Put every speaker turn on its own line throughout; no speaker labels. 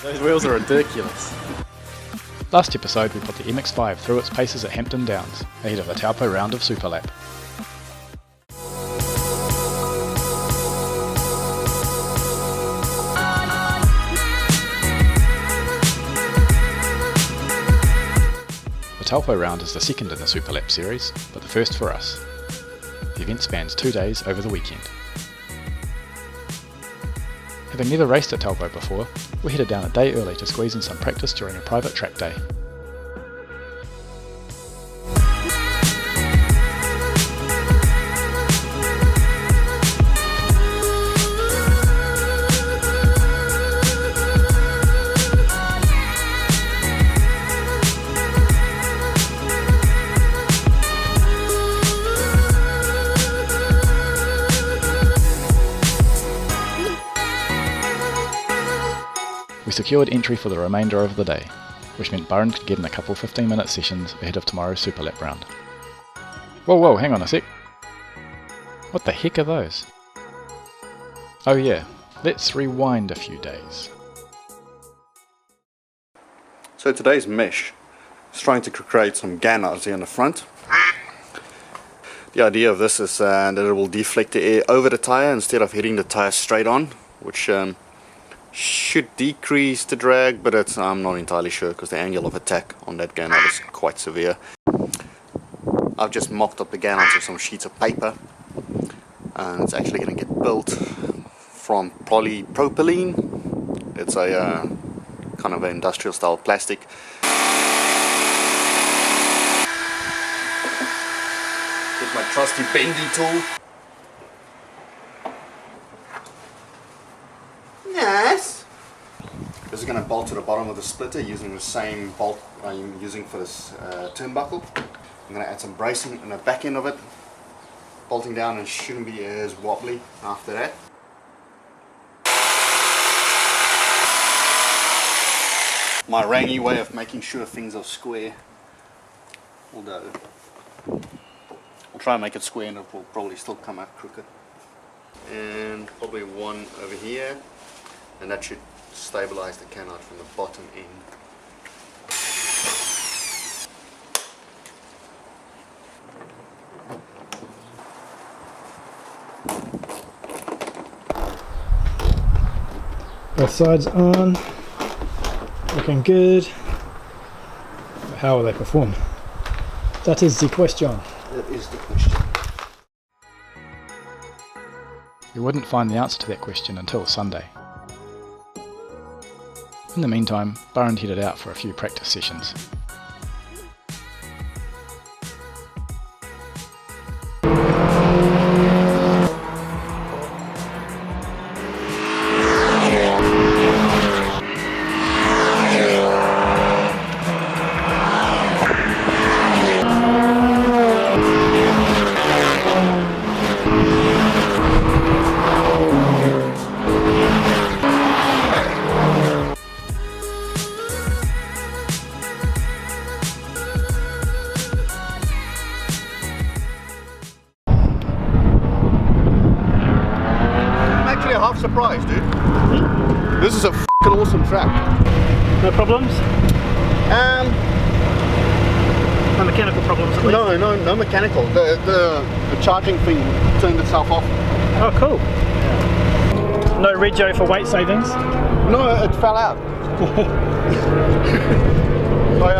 Those wheels are ridiculous.
Last episode we put the MX5 through its paces at Hampton Downs, ahead of the Taupo round of Superlap. The Taupo round is the second in the Superlap series, but the first for us. The event spans 2 days over the weekend. Having never raced at Taupo before, we headed down a day early to squeeze in some practice during a private track day. We secured entry for the remainder of the day, which meant Barend could get in a couple 15-minute sessions ahead of tomorrow's Superlap round. Whoa, hang on a sec. What the heck are those? Oh yeah, let's rewind a few days.
So today's mesh is trying to create some gannards here in the front. The idea of this is that it will deflect the air over the tyre instead of hitting the tyre straight on, which should decrease the drag, but I'm not entirely sure because the angle of attack on that gannard is quite severe. I've just mocked up the gannards with some sheets of paper, and it's actually going to get built from polypropylene. It's a kind of an industrial style plastic. With my trusty bendy tool. Yes. This is going to bolt to the bottom of the splitter using the same bolt I'm using for this turnbuckle. I'm going to add some bracing on the back end of it, bolting down, and shouldn't be as wobbly after that. My rangy way of making sure things are square, although I'll try and make it square and it will probably still come out crooked. And probably one over here, and that should stabilize the canard from the bottom end.
Both sides on, looking good. But how will they perform? That is the question.
That is the question.
We wouldn't find the answer to that question until Sunday. In the meantime, Barend headed out for a few practice sessions.
Half surprised, dude. This is a f***ing awesome track.
No problems? No mechanical problems at least?
No mechanical. The charging thing turned itself off.
Oh, cool. No rego for weight savings?
No, it fell out. By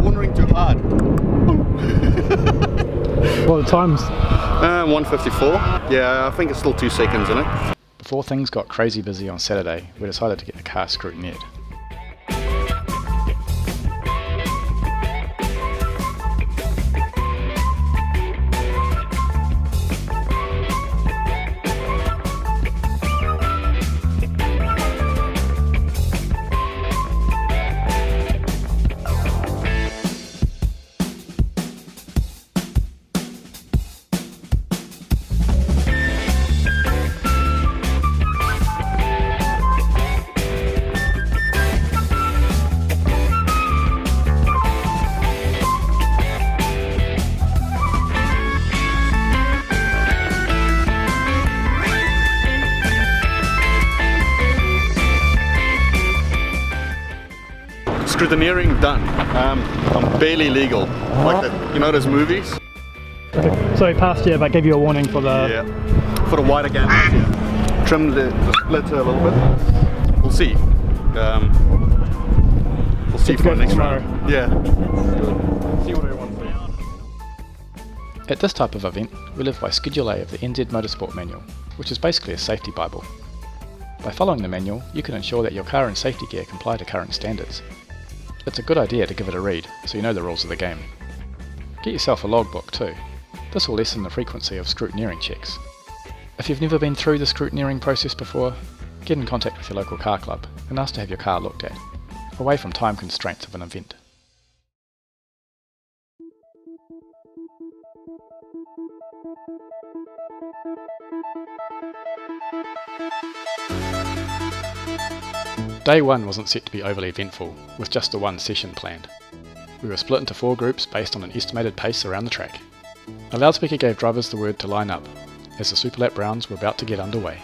cornering too hard.
What are the times?
1:54. Yeah, I think it's still 2 seconds in it.
Before things got crazy busy on Saturday, we decided to get the car scrutineered.
Scrutineering done. I'm barely legal. Like that, you know those movies?
Okay. So he passed you, but gave you a warning for the...
Yeah. For the wider gamut, yeah. Trim the splitter a little bit. We'll see. We'll see for the next round. Yeah. See what everyone thinks.
At this type of event, we live by Schedule A of the NZ Motorsport Manual, which is basically a safety bible. By following the manual, you can ensure that your car and safety gear comply to current standards. It's a good idea to give it a read, so you know the rules of the game. Get yourself a logbook too. This will lessen the frequency of scrutineering checks. If you've never been through the scrutineering process before, get in contact with your local car club and ask to have your car looked at, away from time constraints of an event. Day 1 wasn't set to be overly eventful, with just the one session planned. We were split into 4 groups based on an estimated pace around the track. A loudspeaker gave drivers the word to line up, as the Superlap rounds were about to get underway.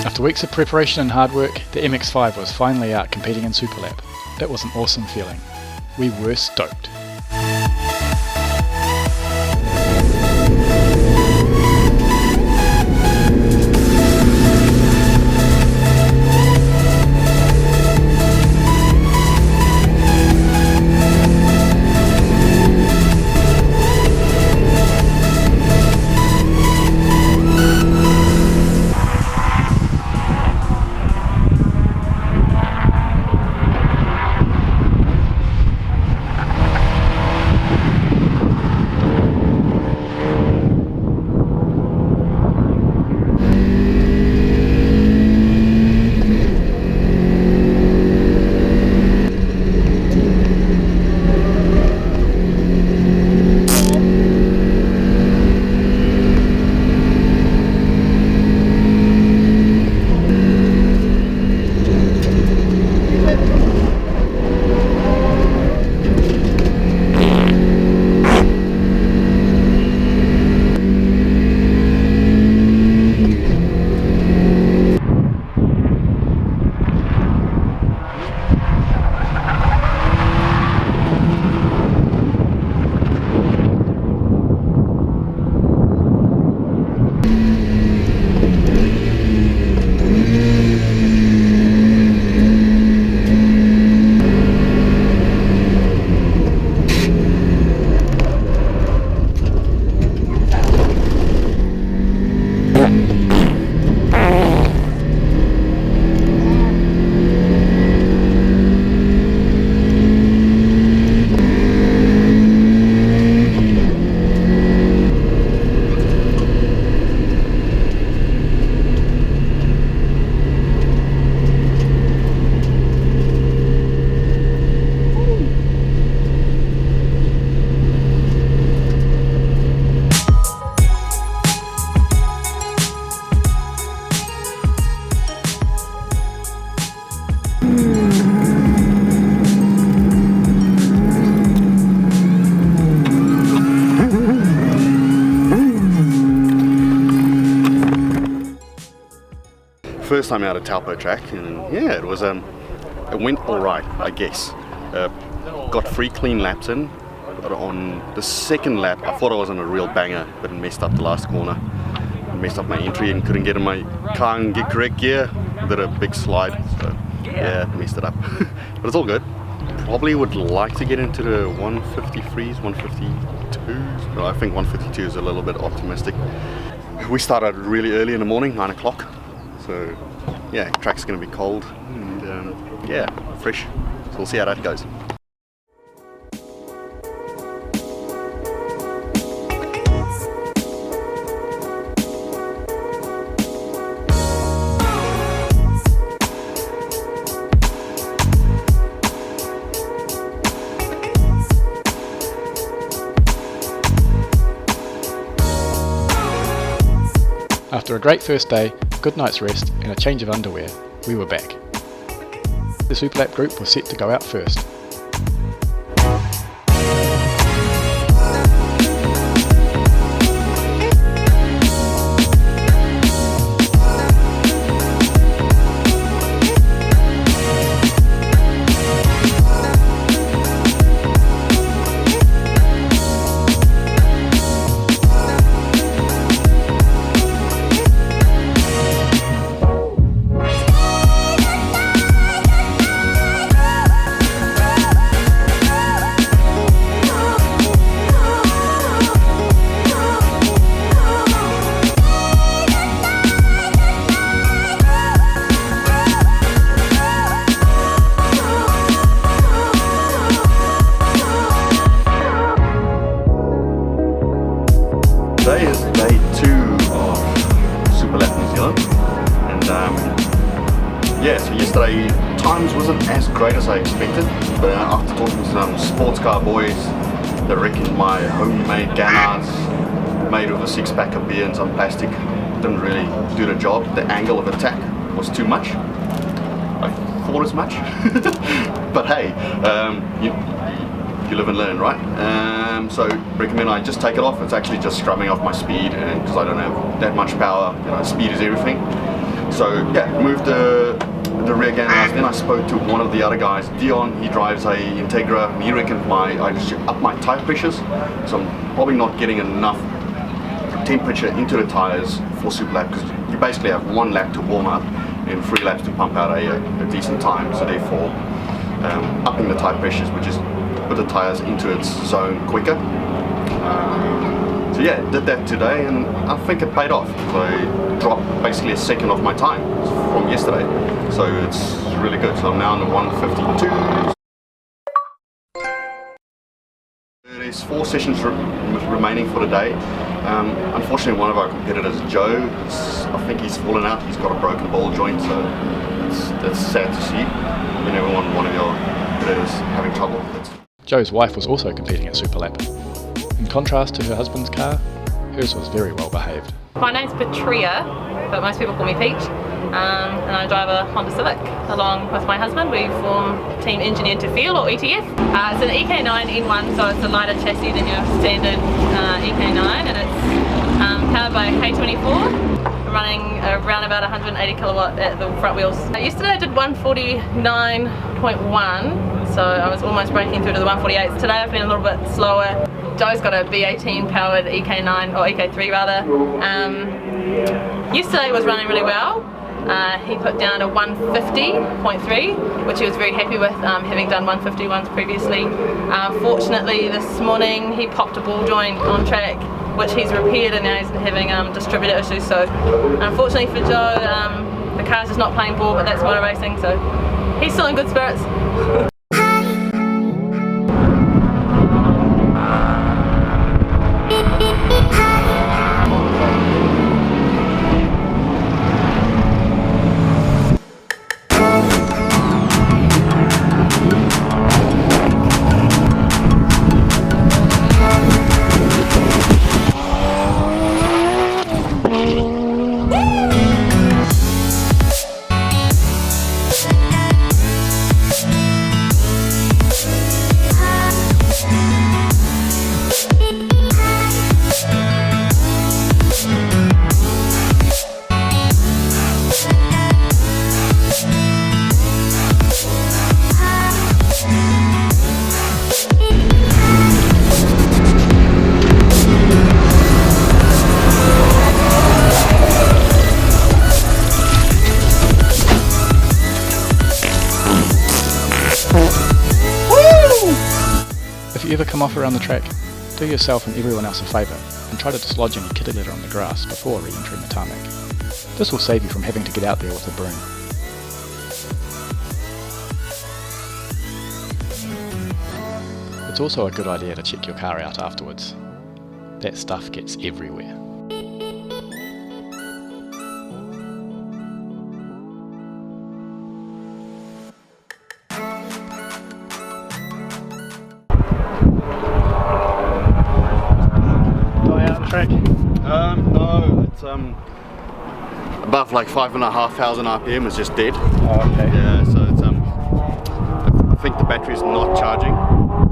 After weeks of preparation and hard work, the MX5 was finally out competing in Superlap. It was an awesome feeling. We were stoked.
First time out at Taupo track, and yeah, it went alright, I guess. Got 3 clean laps in, but on the second lap I thought I was on a real banger, but messed up the last corner. Messed up my entry and couldn't get in my car and get correct gear. Did a big slide, so yeah, messed it up. But it's all good. Probably would like to get into the 153s, 152s. No, I think 152 is a little bit optimistic. We started really early in the morning, 9 o'clock. So yeah, track's going to be cold and yeah, fresh. So we'll see how that goes.
After a great first day, a good night's rest and a change of underwear, we were back. The Superlap group was set to go out first.
Today is day 2 of Superlap New Zealand, and yeah, so yesterday times wasn't as great as I expected, but after talking to some sports car boys, they reckoned my homemade Ganars made with a 6-pack of beer and some plastic didn't really do the job. The angle of attack was too much. I thought as much, but hey, you live and learn, right? So recommend I just take it off. It's actually just scrubbing off my speed, and because I don't have that much power, you know, speed is everything. So yeah, moved the rear Ganars. Then I spoke to one of the other guys, Dion. He drives a Integra, and he reckoned I should up my tire pressures. So I'm probably not getting enough temperature into the tires for Superlap, because you basically have 1 lap to warm up and 3 laps to pump out a decent time. So therefore, upping the tire pressures, which is put the tires into its zone quicker. So yeah, did that today, and I think it paid off. So I dropped basically a second off my time from yesterday, so it's really good. So I'm now in the 152. There's 4 sessions remaining for the day. Unfortunately, one of our competitors, Joe, I think he's fallen out. He's got a broken ball joint, so that's sad to see. You never want one of your competitors having trouble.
Joe's wife was also competing at Superlap. In contrast to her husband's car, hers was very well behaved.
My name's Petria, but most people call me Peach, and I drive a Honda Civic along with my husband. We form Team Engineered to Feel, or ETF. It's an EK9 N1, so it's a lighter chassis than your standard EK9, and it's powered by a K24, running around about 180 kilowatt at the front wheels. Yesterday I did 149.1, so I was almost breaking through to the 148s. Today I've been a little bit slower. Joe's got a B18 powered EK9, or EK3 rather. Yesterday was running really well. He put down a 150.3, which he was very happy with, having done 151s previously. Fortunately this morning he popped a ball joint on track, which he's repaired, and now he's having distributor issues. So unfortunately for Joe, the car's just not playing ball, but that's motor racing, so he's still in good spirits.
you ever come off around the track, do yourself and everyone else a favour and try to dislodge any kitty litter on the grass before re-entering the tarmac. This will save you from having to get out there with a broom. It's also a good idea to check your car out afterwards. That stuff gets everywhere.
Track?
No, it's above like 5,500 RPM is just dead.
Oh, okay.
Yeah, so it's I think the battery's not charging.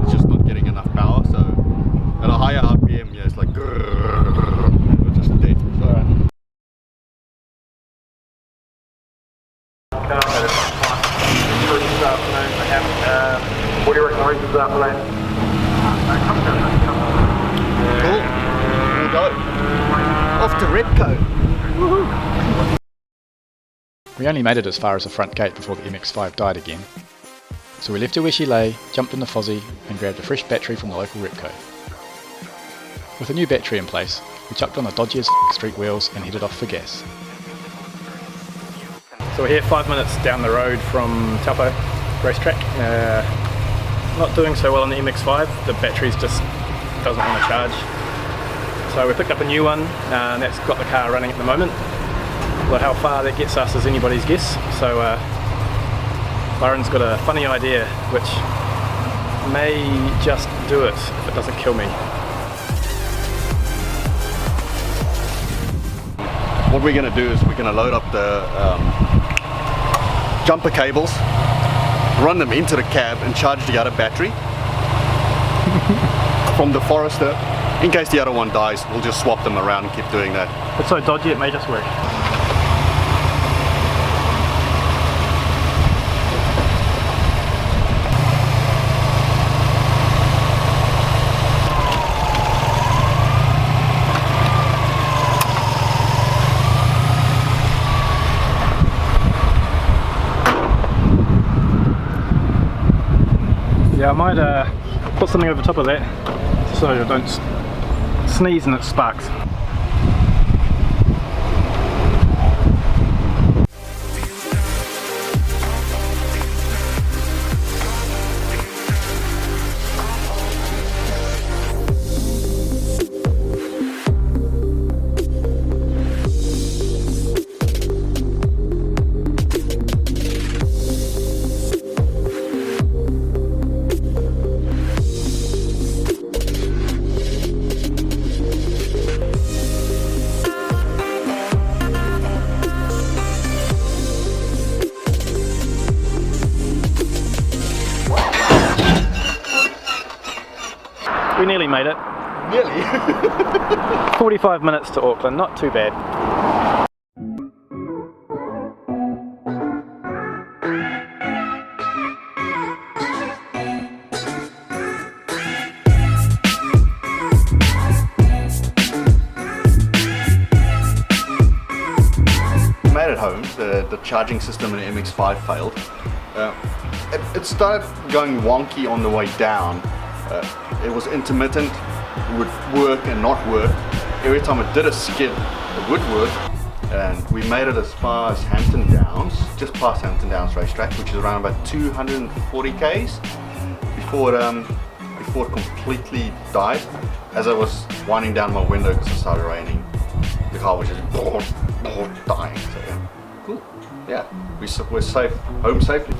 It's just not getting enough power. So at a higher RPM, yeah, it's like it's just dead. So.
What do you reckon the race this afternoon?
Cool. We'll go. Off to Repco. Woohoo.
We only made it as far as the front gate before the MX5 died again. So we left her where she lay, jumped in the Fozzie and grabbed a fresh battery from the local Repco. With a new battery in place, we chucked on the dodgy as street wheels and headed off for gas.
So we're here 5 minutes down the road from Taupo racetrack. Not doing so well on the MX5, the battery's just doesn't want to charge. So we picked up a new one and that's got the car running at the moment. But how far that gets us is anybody's guess. So Barend's got a funny idea which may just do it if it doesn't kill me.
What we're going to do is we're going to load up the jumper cables, run them into the cab and charge the other battery from the Forester. In case the other one dies, we'll just swap them around and keep doing that.
It's so dodgy it may just work. Yeah, I might put something over top of that so I don't sneeze and it sparks. We nearly made it.
Nearly?
45 minutes to Auckland, not too bad.
We made it home. The charging system in the MX5 failed. It started going wonky on the way down. It was intermittent, it would work and not work. Every time it did a skid, it would work. And we made it as far as Hampton Downs, just past Hampton Downs racetrack, which is around about 240 k's before it completely died. As I was winding down my window because it started raining, the car was just dying. So yeah, cool. Yeah, we're safe, home safely.